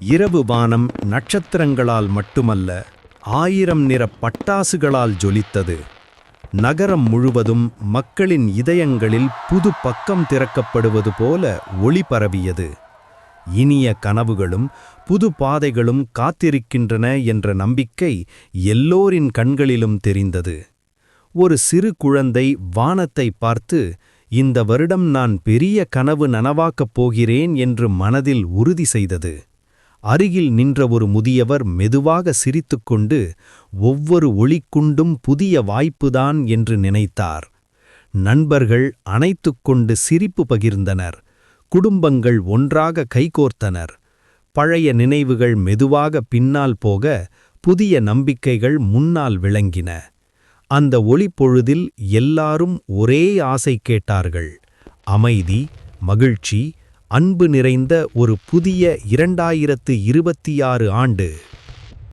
இரவு வானம் நட்சத்திரங்களால் மட்டுமல்ல, 1000 நிற பட்டாசுகளால் ஜொலித்தது. நகரம் முழுவதும் மக்களின் இதயங்களில் புது பக்கம் திறக்கப்படுவது போல ஒளி பரவியது. இனிய கனவுகளும் புது பாதைகளும் காத்திருக்கின்றன என்ற நம்பிக்கை எல்லோரின் கண்களிலும் தெரிந்தது. ஒரு சிறு குழந்தை வானத்தை பார்த்து, இந்த வருடம் நான் பெரிய கனவு நனவாக்கப் போகிறேன் என்று மனதில் உறுதி செய்தது. அருகில் நின்ற ஒரு முதியவர் மெதுவாக சிரித்துக்கொண்டு, ஒவ்வொரு ஒளிக்குண்டும் புதிய வாய்ப்புதான் என்று நினைத்தார். நண்பர்கள் அணைத்துக்கொண்டு சிரிப்பு பகிர்ந்தனர். குடும்பங்கள் ஒன்றாக கைகோர்த்தனர். பழைய நினைவுகள் மெதுவாக பின்னால் போக, புதிய நம்பிக்கைகள் முன்னால் விளங்கின. அந்த ஒளிப்பொழுதில் எல்லாரும் ஒரே ஆசை கேட்டார்கள்: அமைதி, மகிழ்ச்சி, அன்பு நிறைந்த ஒரு புதிய 2026 ஆண்டு.